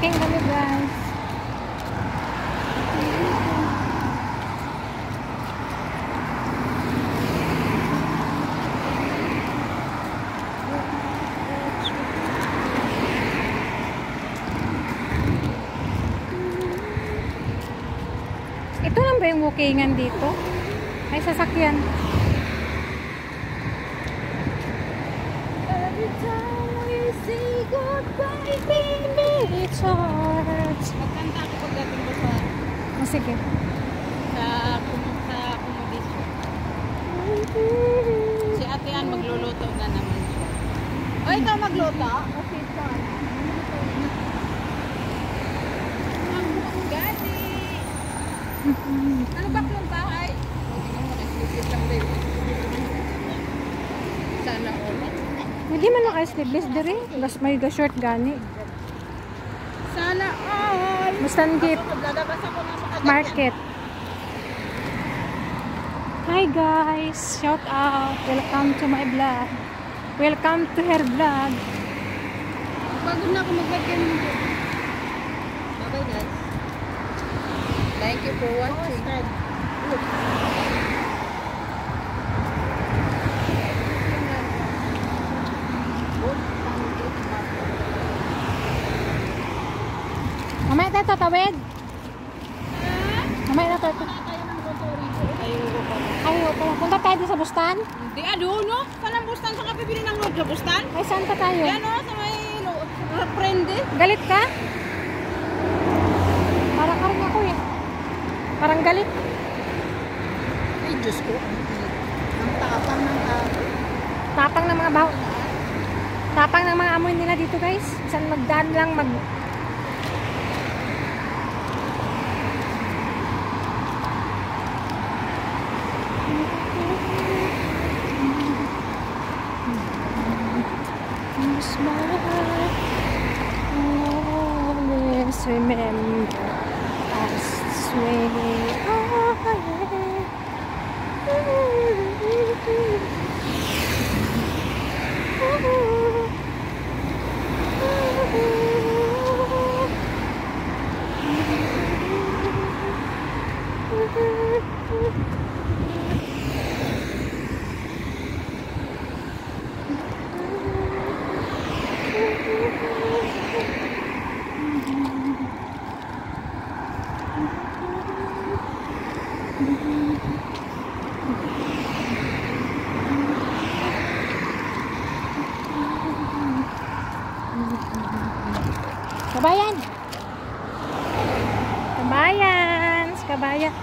Walking kami guys. Ito lang ba yung walkingan dito? May sasakyan. Every time we say goodbye, baby, it's hard. Magkanta ako pagdating ko sa... Oh, sige. Sa accommodation. Si Ate Ann magluluto na naman siya. O, ikaw magluto? O, si John? Ang gani! Ano ba yung bahay? Sana all. Hindi man lang sleeveless dire. Gas may short gani. Sana all. Mustan gift Lalabas ako na sa kagad. market. Hi guys, shout out. Welcome to my vlog. Welcome to her vlog. Pagod na ako mag-vacation. Bye-bye guys. Thank you for watching. Mamaya tayo tatawid. Mamaya na tayo. Ayaw pala. Punta tayo din sa bustan. Hindi, no? Palang bustan sa kapibili ng road sa bustan? Ay, saan pa tayo? Yan o, sa may prende. Galit ka? Parang karing ako eh. Parang galit. Ay, Diyos ko. Ang tapang ng tao. Tapang ng mga baho. Tapang ng mga amoy nila dito guys. Saan magdaan lang mag... Always remember us way Kabayan! Kabayan! Kabayan!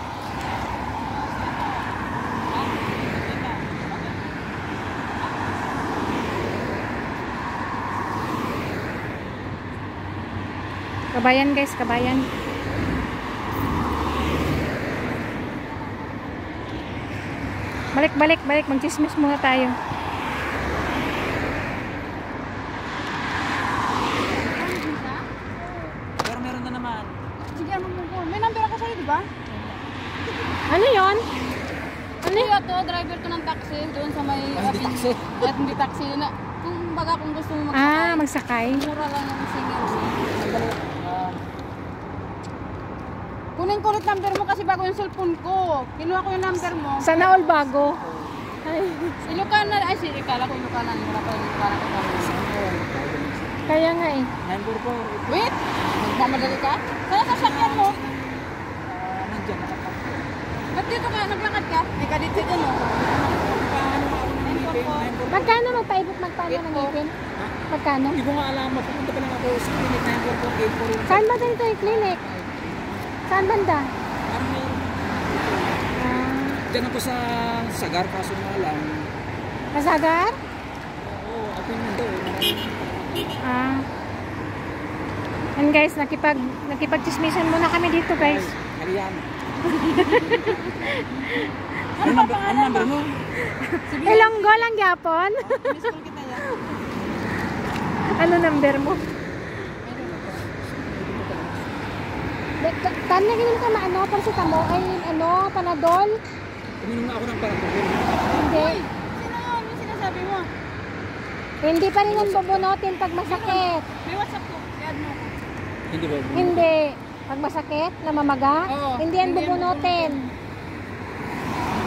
Kabayan guys, kabayan. Balik, magchismis muna tayo. Pero meron na naman. Sige, ano mo ko? May number ako sa'yo, di ba? Ano yon? Ano yun to? Driver to ng taxi doon sa may... Hindi taxi. At hindi taxi na. Kung baga kung gusto mo magsakay. Ah, magsakay. Mura lang yung singil. Kunin ko ulit number mo kasi bago yung cellphone ko. Kinuha ko yung number mo. Sana all bago. Ay, Ilocana. Ay, ikala ko Ilocana. Wala pa yung Ilocana ko. kaya nga eh. Number ko. Wait! Magmamadali ka? Saan sasakyan mo? Nandiyan, nakapagpo. Ba't dito ka? Naglakad ka? Hindi ka dito dyan, oh. Magkano magpaano ng ngipin? Magkano? Hindi ko nga alam, mapupunta pa lang ako sa clinic na yung 4.8. Saan ba dito yung clinic? Saan banda? Parang meron. Diyan ako sa Sagar, kaso nga lang. Kasagar? Oo, ako yung nandoon. Ah. And guys, nakipag-chismisan muna kami dito guys. Marian. Ano number mo? Ilonggo lang yapon. Miss call kita yan. Ano number mo? Tanya ganun ka maano, paracetamol ay ano, Panadol? Uminom na ako ng Panadol. Hindi. Sino yun? Yung sinasabi mo? Hindi pa rin ang bubunutin pag masakit. May WhatsApp ko. I-add mo ako. Hindi ba? Hindi. Pag masakit, namamaga, Oo, hindi yan hindi yan bubunutin.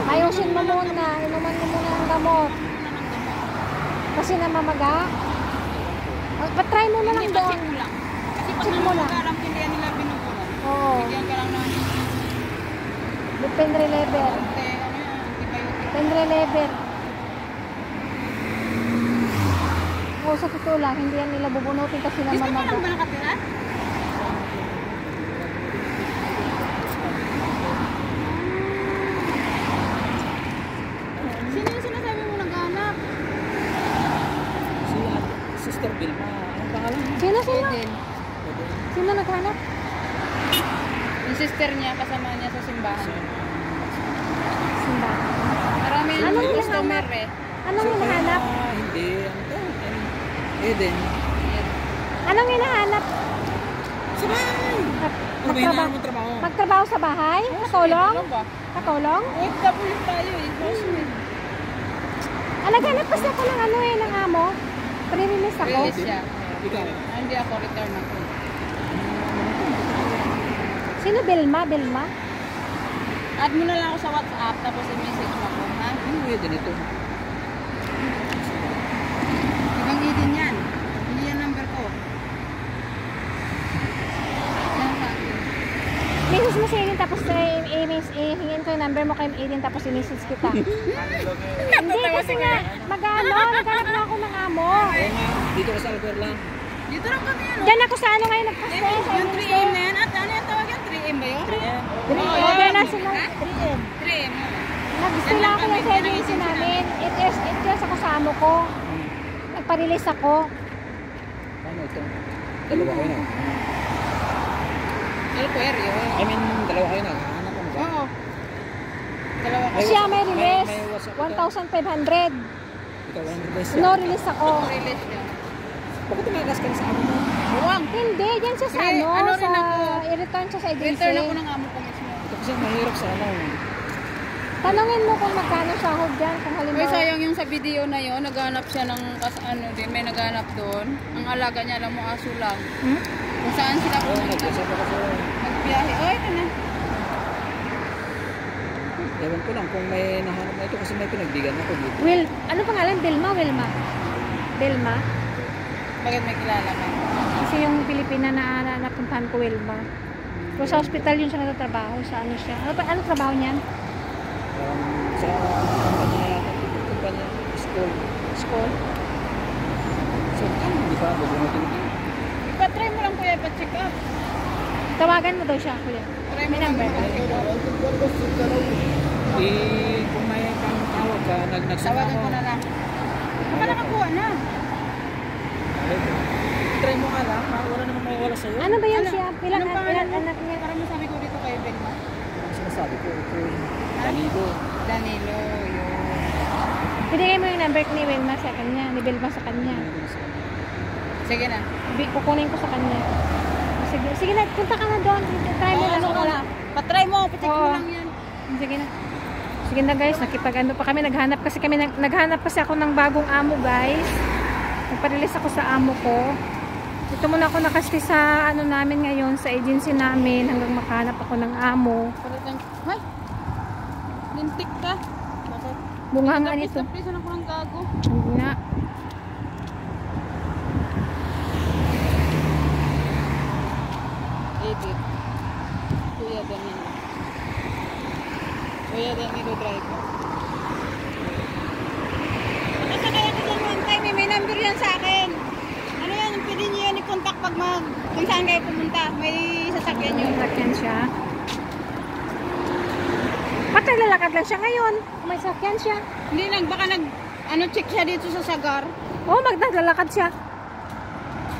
Ayusin mo muna, inuman mo muna ng gamot. Kasi namamaga. Patry mo na lang Hindi, doon. pa-check mo lang. Kasi pag Check mo lang. namamaga, hindi yan nila binubunan. Oo. Bigyan ka lang ng Pain reliever. konti, ano yan, antibiotic. Pain reliever. Oo, sa totoo lang, hindi yan nila bubunutin kasi Dito ka lang namamaga. ba nakatira? Sino yung sinasabi mo naghanap? Si Sister Vilma. Anong pangalan? Sino? Eden. Sino naghanap? Yung sister niya, kasama niya sa simbahan. Simba. Marami yung Anong customer hinahanap? eh. Anong hinahanap? Hindi. Ano to? Eden. Anong hinahanap? Sa bahay. Ano ba hinahanap mong trabaho? Magtrabaho sa bahay? Katulong? Ano ba? Katulong? OFW tayo eh. Housemate. Naghanap kasi ako ng ano eh, ng amo. Pre-release ako. Release siya. Ikaw. Hindi ako return ako. Sino? Belma? Belma? Add mo na lang ako sa WhatsApp tapos i-message mo ako, ha? Ano Eden ito? Ibang Eden yan. Hindi yan number ko. Yan sa akin. Message mo si Aiden tapos hingin ko yung number mo kay Aiden tapos i-message kita. Hindi kasi nga, naghanap na ako ng amo. Oo nga. Dito ka sa Alper lang. Dito lang kami ano. Diyan ako sa ano ngayon nagpaste. Sa Yung 3M na yan. At ano yung tawag yan? 3M ba yun? 3M na sila. 3M. 3M. Nag-gusto lang ako yung sa agency namin. It years ako sa amo ko. Nagpa-release ako. Ano ito? Dalawa kayo na. Alquerio. I mean, dalawa kayo na. Hanap mo ba? Oo. Dalawa ko. Siya may release. may WhatsApp ka? 1,500. Ikaw ang release. No release ako. Release niya. Bakit tumagas ka na sa amo mo? Buwang. Hindi, yan siya sa Eh, ano. ano rin sa, ako. i-return siya sa agency. Return ako ng amo ko mismo. Ito kasi mahirap sa ano. Tanungin mo kung magkano sahod dyan. Kung Uy, halimbawa. sayang yung sa video na yun. Naghanap siya ng ano din. May naghanap doon. Ang alaga niya, alam mo, aso lang. Hmm? Kung saan sila Oo, pumunta. nag-usap ako sa... Magbiyahe. Oy, ito na. Ewan ko lang kung may nahanap na ito kasi may pinagbigan ako dito. Will, ano pangalan? Belma? Wilma? Belma? Bakit may kilala ka? Kasi yung Pilipina na napuntahan ko, Wilma. Kung sa hospital yun siya nagtatrabaho. Sa ano siya? Ano trabaho niyan? Sa kumpanya, school. School? So, hindi pa, bubunutin ko. Ipatry mo lang kuya, ipacheck up. Tawagan mo daw siya, kuya. Try mo May lang number. ipacheck up. Kung may pang-tawag ka, nagsama Tawagan ko na lang. Baka nakakuha na. Try mo nga lang, wala naman mawawala sa'yo. Ano ba yan Ano? siya? Ilan Anong pangalan mo? anak niya? Parang masabi ko dito kay Belma. Ang sinasabi ko, ito yung Danilo. Danilo, yun. Pinigay mo yung number ni Wilma sa kanya, ni Belma sa kanya. Sige na. Kukunin ko sa kanya. Sige, sige na, punta ka na doon. Try mo lang. Ano ka lang? Patry mo, pacheck mo Oo. lang yan. Sige na. Sige na guys, nakipag-ano pa kami, naghanap kasi ako ng bagong amo guys. Nagpa-release ako sa amo ko. Ito muna ako nakasti sa ano namin ngayon, sa agency namin hanggang makahanap ako ng amo. Hay! Lintik ka. Bakit? Bungangan ito. Tapis-tapisan ako ng gago. Hindi nga. Edit. Kuya Danilo. Kuya Danilo driver. Nakasakay ako dyan one time eh. May number yan sa akin. Ano yan? Pwede niyo yan i-contact pag kung saan kayo pumunta. May sasakyan nyo. Sakyan siya. Ba't naglalakad lang siya ngayon? May sakyan siya. Hindi lang. Baka check siya dito sa Sagar. Oo, maglalakad siya.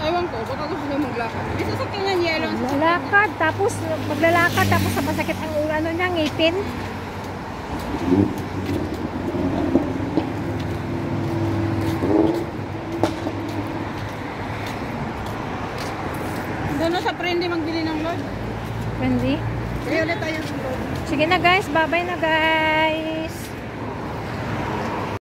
Ewan ko. Baka gusto niya maglakad. May sasakyan yan yellow. Maglalakad, tapos maglalakad, tapos napasakit ang ano niya, ngipin. Doon sa Prende magbili ng load. Wendy. Kaya ulit tayo sa load. Sige na guys, bye-bye na guys.